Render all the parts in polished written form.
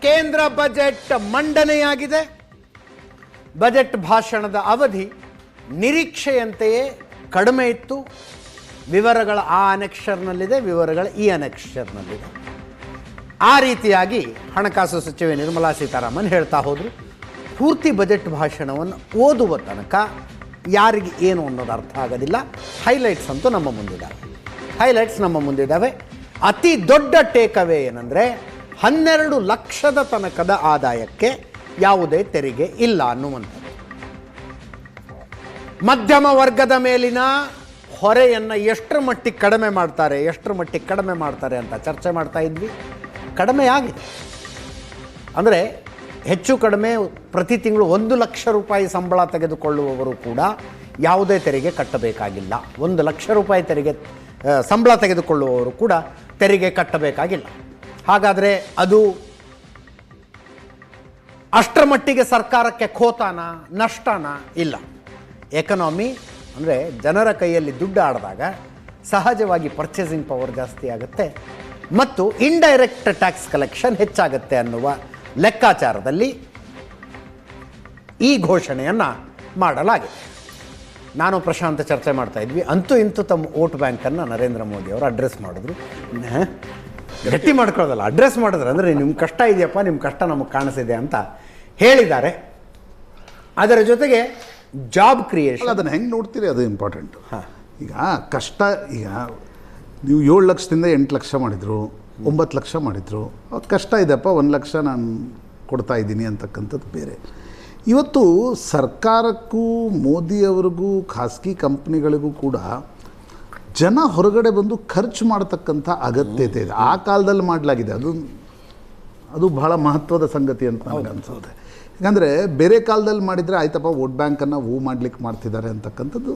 ಕೇಂದ್ರ budget ಮಂಡನೆಯಾಗಿದೆ. Budget ಭಾಷಣದ ಅವಧಿ ನಿರೀಕ್ಷೆಯಂತೆಯೇ ಕಡಿಮೆ ಇತ್ತು. ವಿವರಗಳ ಆ ಅನೆಕ್ಷರ್ನಲ್ಲಿದೆ, ವಿವರಗಳ ಈ ಅನೆಕ್ಷರ್ನಲ್ಲಿದೆ. ಆ ರೀತಿಯಾಗಿ ಹಣಕಾಸು ಸಚಿವೆ ನಿರ್ಮಲಾ ಸೀತಾರಾಮನ್ ಹೇಳ್ತಾ ಹೋದರು. ಪೂರ್ತಿ ಬಜೆಟ್ ಭಾಷಣವನ್ನು ಓದುವ ತನಕ ಯಾರಿಗೆ ಏನು ಅನ್ನೋದು ಅರ್ಥ ಆಗೋದಿಲ್ಲ. ಹೈಲೈಟ್ಸ್ ಅಂತೂ ನಮ್ಮ ಮುಂದಿದ್ದಾವೆ. ಅತಿ ದೊಡ್ಡ ಟೇಕವೇ ಏನಂದರೆ 12 ಲಕ್ಷದ ತನಕದ ಆದಾಯಕ್ಕೆ ಯಾವುದೇ ತೆರಿಗೆ ಇಲ್ಲ ಅನ್ನುವಂಥದ್ದು. ಮಧ್ಯಮ ವರ್ಗದ ಮೇಲಿನ ಹೊರೆಯನ್ನು ಎಷ್ಟರ ಮಟ್ಟಿಗೆ ಕಡಿಮೆ ಮಾಡ್ತಾರೆ ಅಂತ ಚರ್ಚೆ ಮಾಡ್ತಾ ಇದ್ವಿ. ಕಡಿಮೆ ಆಗಿದೆ. ಅಂದರೆ ಹೆಚ್ಚು ಕಡಿಮೆ ಪ್ರತಿ ತಿಂಗಳು 1 ಲಕ್ಷ ರೂಪಾಯಿ ಸಂಬಳ ತೆಗೆದುಕೊಳ್ಳುವವರು ಕೂಡ ಯಾವುದೇ ತೆರಿಗೆ ಕಟ್ಟಬೇಕಾಗಿಲ್ಲ. 1 ಲಕ್ಷ ರೂಪಾಯಿ ಸಂಬಳ ತೆಗೆದುಕೊಳ್ಳುವವರು ಕೂಡ ತೆರಿಗೆ ಕಟ್ಟಬೇಕಾಗಿಲ್ಲ. ಹಾಗಾದರೆ ಅದು ಅಷ್ಟರ ಮಟ್ಟಿಗೆ ಸರ್ಕಾರಕ್ಕೆ ಖೋತಾನ, ನಷ್ಟನ? ಇಲ್ಲ. ಎಕನಾಮಿ ಅಂದರೆ ಜನರ ಕೈಯಲ್ಲಿ ದುಡ್ಡು ಆಡಿದಾಗ ಸಹಜವಾಗಿ ಪರ್ಚೇಸಿಂಗ್ ಪವರ್ ಜಾಸ್ತಿ ಆಗುತ್ತೆ ಮತ್ತು ಇಂಡೈರೆಕ್ಟ್ ಟ್ಯಾಕ್ಸ್ ಕಲೆಕ್ಷನ್ ಹೆಚ್ಚಾಗುತ್ತೆ ಅನ್ನುವ ಲೆಕ್ಕಾಚಾರದಲ್ಲಿ ಈ ಘೋಷಣೆಯನ್ನು ಮಾಡಲಾಗಿದೆ. ನಾನು ಪ್ರಶಾಂತ್ ಚರ್ಚೆ ಮಾಡ್ತಾ ಇದ್ವಿ. ಅಂತೂ ಇಂತೂ ತಮ್ಮ ವೋಟ್ ಬ್ಯಾಂಕನ್ನು ನರೇಂದ್ರ ಮೋದಿ ಅವರು ಅಡ್ರೆಸ್ ಮಾಡಿದ್ರು. ಗಟ್ಟಿ ಮಾಡ್ಕೊಳ್ಳೋದಲ್ಲ, ಅಡ್ರೆಸ್ ಮಾಡಿದ್ರು. ಅಂದರೆ ನಿಮ್ಮ ಕಷ್ಟ ಇದೆಯಪ್ಪ, ನಿಮ್ಮ ಕಷ್ಟ ನಮಗೆ ಕಾಣಿಸಿದೆ ಅಂತ ಹೇಳಿದ್ದಾರೆ. ಅದರ ಜೊತೆಗೆ ಜಾಬ್ ಕ್ರಿಯೇಷನ್, ಅದನ್ನು ಹೆಂಗೆ ನೋಡ್ತೀರಿ ಅದು ಇಂಪಾರ್ಟೆಂಟ್. ಈಗ ಕಷ್ಟ, ಈಗ ನೀವು 7 ಲಕ್ಷದಿಂದ 8 ಲಕ್ಷ ಮಾಡಿದರು, 9 ಲಕ್ಷ ಮಾಡಿದರು, ಅದು ಕಷ್ಟ ಇದೆಯಪ್ಪ, 1 ಲಕ್ಷ ನಾನು ಕೊಡ್ತಾ ಇದ್ದೀನಿ ಅಂತಕ್ಕಂಥದ್ದು ಬೇರೆ. ಇವತ್ತು ಸರ್ಕಾರಕ್ಕೂ ಮೋದಿಯವರಿಗೂ ಖಾಸಗಿ ಕಂಪ್ನಿಗಳಿಗೂ ಕೂಡ ಜನ ಹೊರಗಡೆ ಬಂದು ಖರ್ಚು ಮಾಡತಕ್ಕಂಥ ಅಗತ್ಯತೆ ಇದೆ. ಆ ಕಾಲದಲ್ಲಿ ಮಾಡಲಾಗಿದೆ. ಅದು ಬಹಳ ಮಹತ್ವದ ಸಂಗತಿ ಅಂತ ನನಗೆ ಅನಿಸುತ್ತೆ. ಯಾಕಂದರೆ ಬೇರೆ ಕಾಲದಲ್ಲಿ ಮಾಡಿದರೆ ಆಯ್ತಪ್ಪ ವೋಟ್ ಬ್ಯಾಂಕನ್ನು ಮಾಡಲಿಕ್ಕೆ ಮಾಡ್ತಿದ್ದಾರೆ ಅಂತಕ್ಕಂಥದ್ದು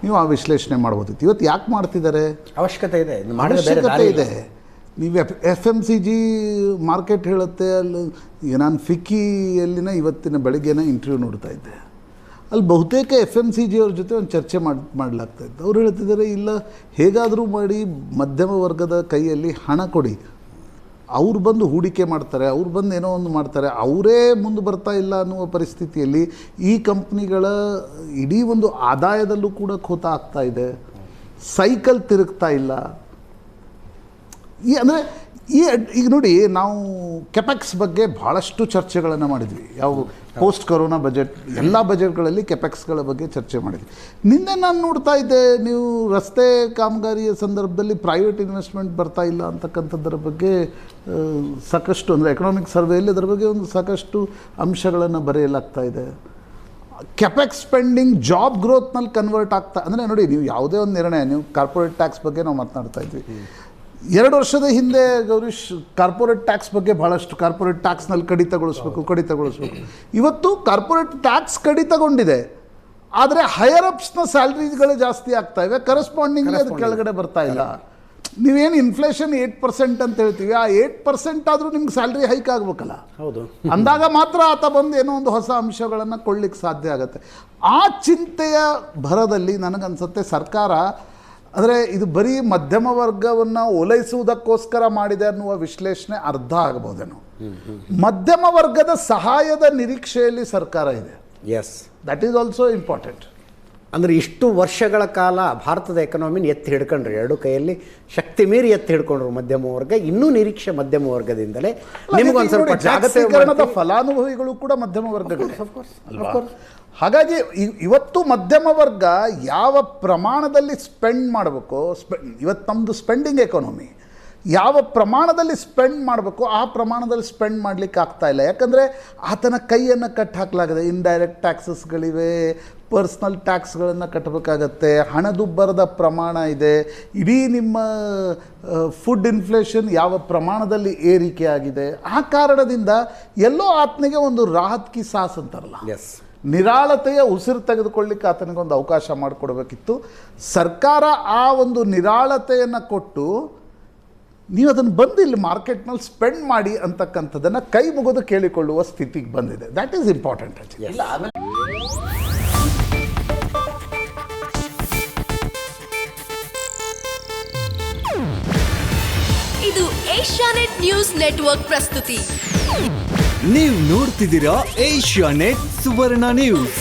ನೀವು ಆ ವಿಶ್ಲೇಷಣೆ ಮಾಡ್ಬೋದಿತ್ತು. ಇವತ್ತು ಯಾಕೆ ಮಾಡ್ತಿದ್ದಾರೆ? ಅವಶ್ಯಕತೆ ಇದೆ. ನೀವು FMCG ಮಾರ್ಕೆಟ್ ಹೇಳುತ್ತೆ. ಅಲ್ಲಿ ನಾನು ಫಿಕ್ಕಿಯಲ್ಲಿನ ಇವತ್ತಿನ ಬೆಳಗ್ಗೆನ ಇಂಟರ್ವ್ಯೂ ನೋಡ್ತಾ ಇದ್ದೆ. ಅಲ್ಲಿ ಬಹುತೇಕ FMCG ಅವ್ರ ಜೊತೆ ಒಂದು ಚರ್ಚೆ ಮಾಡಲಾಗ್ತಾ ಇತ್ತು. ಅವ್ರು ಹೇಳ್ತಿದ್ದಾರೆ, ಇಲ್ಲ ಹೇಗಾದರೂ ಮಾಡಿ ಮಧ್ಯಮ ವರ್ಗದ ಕೈಯಲ್ಲಿ ಹಣ ಕೊಡಿ, ಅವ್ರು ಬಂದು ಹೂಡಿಕೆ ಮಾಡ್ತಾರೆ, ಅವ್ರು ಬಂದು ಏನೋ ಒಂದು ಮಾಡ್ತಾರೆ, ಅವರೇ ಮುಂದೆ ಬರ್ತಾ ಇಲ್ಲ ಅನ್ನುವ ಪರಿಸ್ಥಿತಿಯಲ್ಲಿ ಈ ಕಂಪ್ನಿಗಳ ಇಡೀ ಒಂದು ಆದಾಯದಲ್ಲೂ ಕೂಡ ಖೋತ ಆಗ್ತಾ ಇದೆ. ಸೈಕಲ್ ತಿರುಗ್ತಾ ಇಲ್ಲ. ಅಂದರೆ ಈಗ ನೋಡಿ, ನಾವು ಕೆಪೆಕ್ಸ್ ಬಗ್ಗೆ ಭಾಳಷ್ಟು ಚರ್ಚೆಗಳನ್ನು ಮಾಡಿದ್ವಿ. ಯಾವ ಪೋಸ್ಟ್ ಕೊರೋನಾ ಬಜೆಟ್, ಎಲ್ಲ ಬಜೆಟ್ಗಳಲ್ಲಿ ಕೆಪೆಕ್ಸ್ಗಳ ಬಗ್ಗೆ ಚರ್ಚೆ ಮಾಡಿದ್ವಿ. ನಿನ್ನೆ ನಾನು ನೋಡ್ತಾ ಇದ್ದೆ, ನೀವು ರಸ್ತೆ ಕಾಮಗಾರಿಯ ಸಂದರ್ಭದಲ್ಲಿ ಪ್ರೈವೇಟ್ ಇನ್ವೆಸ್ಟ್ಮೆಂಟ್ ಬರ್ತಾ ಇಲ್ಲ ಅಂತಕ್ಕಂಥದ್ದರ ಬಗ್ಗೆ ಸಾಕಷ್ಟು, ಅಂದರೆ ಎಕನಾಮಿಕ್ ಸರ್ವೆಯಲ್ಲಿ ಅದರ ಬಗ್ಗೆ ಒಂದು ಸಾಕಷ್ಟು ಅಂಶಗಳನ್ನು ಬರೆಯಲಾಗ್ತಾ ಇದೆ. ಕೆಪೆಕ್ಸ್ ಸ್ಪೆಂಡಿಂಗ್ ಜಾಬ್ ಗ್ರೋತ್ನಲ್ಲಿ ಕನ್ವರ್ಟ್ ಆಗ್ತಾ, ಅಂದರೆ ನೋಡಿ, ನೀವು ಯಾವುದೇ ಒಂದು ನಿರ್ಣಯ, ನೀವು ಕಾರ್ಪೊರೇಟ್ ಟ್ಯಾಕ್ಸ್ ಬಗ್ಗೆ ನಾವು ಮಾತನಾಡ್ತಾ ಇದ್ವಿ. 2 ವರ್ಷದ ಹಿಂದೆ ಗೌರೀಶ್ ಕಾರ್ಪೊರೇಟ್ ಟ್ಯಾಕ್ಸ್ ಬಗ್ಗೆ ಭಾಳಷ್ಟು, ಕಾರ್ಪೊರೇಟ್ ಟ್ಯಾಕ್ಸ್ನಲ್ಲಿ ಕಡಿತಗೊಳಿಸ್ಬೇಕು. ಇವತ್ತು ಕಾರ್ಪೊರೇಟ್ ಟ್ಯಾಕ್ಸ್ ಕಡಿತಗೊಂಡಿದೆ, ಆದರೆ ಹೈಯರ್ ಅಪ್ಸ್ನ ಸ್ಯಾಲ್ರಿಗಳು ಜಾಸ್ತಿ ಆಗ್ತಾ ಇವೆ, ಕರೆಸ್ಪಾಂಡಿಂಗ್ಲಿ ಅದು ಕೆಳಗಡೆ ಬರ್ತಾ ಇಲ್ಲ. ನೀವೇನು ಇನ್ಫ್ಲೇಷನ್ 8% ಅಂತ ಹೇಳ್ತೀವಿ, ಆ 8% ಆದರೂ ನಿಮ್ಗೆ ಸ್ಯಾಲ್ರಿ ಹೈಕ್ ಆಗಬೇಕಲ್ಲ. ಹೌದು. ಅಂದಾಗ ಮಾತ್ರ ಆತ ಬಂದು ಏನೋ ಒಂದು ಹೊಸ ಅಂಶಗಳನ್ನು ಕೊಳ್ಳಿಕ್ಕೆ ಸಾಧ್ಯ ಆಗುತ್ತೆ. ಆ ಚಿಂತೆಯ ಭರದಲ್ಲಿ ನನಗನ್ಸುತ್ತೆ ಸರ್ಕಾರ, ಅಂದರೆ ಇದು ಬರೀ ಮಧ್ಯಮ ವರ್ಗವನ್ನು ಓಲೈಸುವುದಕ್ಕೋಸ್ಕರ ಮಾಡಿದೆ ಅನ್ನುವ ವಿಶ್ಲೇಷಣೆ ಅರ್ಧ ಆಗ್ಬೋದೇನೋ. ಮಧ್ಯಮ ವರ್ಗದ ಸಹಾಯದ ನಿರೀಕ್ಷೆಯಲ್ಲಿ ಸರ್ಕಾರ ಇದೆ. Yes, that is also important. ಅಂದರೆ ಇಷ್ಟು ವರ್ಷಗಳ ಕಾಲ ಭಾರತದ ಎಕನಾಮಿನ ಎತ್ತಿ ಹಿಡ್ಕೊಂಡ್ರು, 2 ಕೈಯಲ್ಲಿ ಶಕ್ತಿ ಮೀರಿ ಎತ್ತಿ ಹಿಡ್ಕೊಂಡ್ರು ಮಧ್ಯಮ ವರ್ಗ. ಇನ್ನೂ ನಿರೀಕ್ಷೆ ಮಧ್ಯಮ ವರ್ಗದಿಂದಲೇ. ನಿಮಗೊಂದು ಸ್ವಲ್ಪ ಜಾಗತೀಕರಣದ ಫಲಾನುಭವಿಗಳು ಕೂಡ ಮಧ್ಯಮ ವರ್ಗಗಳೇ. ಹಾಗಾಗಿ ಇವತ್ತು ಮಧ್ಯಮ ವರ್ಗ ಯಾವ ಪ್ರಮಾಣದಲ್ಲಿ ಸ್ಪೆಂಡ್ ಮಾಡಬೇಕು, ಇವತ್ತು ನಮ್ಮದು ಸ್ಪೆಂಡಿಂಗ್ ಎಕಾನಮಿ, ಯಾವ ಪ್ರಮಾಣದಲ್ಲಿ ಸ್ಪೆಂಡ್ ಮಾಡಬೇಕು ಆ ಪ್ರಮಾಣದಲ್ಲಿ ಸ್ಪೆಂಡ್ ಮಾಡಲಿಕ್ಕೆ ಆಗ್ತಾ ಇಲ್ಲ. ಯಾಕಂದರೆ ಆತನ ಕೈಯನ್ನು ಕಟ್ಟಿ ಹಾಕಲಾಗಿದೆ. ಇಂಡೈರೆಕ್ಟ್ ಟ್ಯಾಕ್ಸಸ್ಗಳಿವೆ, ಪರ್ಸ್ನಲ್ ಟ್ಯಾಕ್ಸ್ಗಳನ್ನು ಕಟ್ಟಬೇಕಾಗತ್ತೆ, ಹಣದುಬ್ಬರದ ಪ್ರಮಾಣ ಇದೆ, ಇಡೀ ನಿಮ್ಮ ಫುಡ್ ಇನ್ಫ್ಲೇಷನ್ ಯಾವ ಪ್ರಮಾಣದಲ್ಲಿ ಏರಿಕೆ ಆಗಿದೆ. ಆ ಕಾರಣದಿಂದ ಎಲ್ಲೋ ಆತನಿಗೆ ಒಂದು ರಾಹತ್ ಕಿ ಸಾಸ್ ಅಂತಾರಲ್ಲ, ನಿರಾಳತೆಯ ಉಸಿರು ತೆಗೆದುಕೊಳ್ಳಿಕ್ಕೆ ಆತನಿಗೊಂದು ಅವಕಾಶ ಮಾಡಿಕೊಡ್ಬೇಕಿತ್ತು. ಸರ್ಕಾರ ಆ ಒಂದು ನಿರಾಳತೆಯನ್ನು ಕೊಟ್ಟು ನೀವು ಅದನ್ನು ಬಂದು ಇಲ್ಲಿ ಮಾರ್ಕೆಟ್ನಲ್ಲಿ ಸ್ಪೆಂಡ್ ಮಾಡಿ ಅಂತಕ್ಕಂಥದ್ದನ್ನು ಕೈ ಮುಗಿದು ಕೇಳಿಕೊಳ್ಳುವ ಸ್ಥಿತಿಗೆ ಬಂದಿದೆ. That is important. ಇದು ಏಷ್ಯಾನೆಟ್ ನ್ಯೂಸ್ ನೆಟ್ವರ್ಕ್ ಪ್ರಸ್ತುತಿ. ನೀವು ನೋಡ್ತಿದ್ದೀರಾ ಏಷ್ಯಾನೆಟ್ ಸುವರ್ಣ ನ್ಯೂಸ್.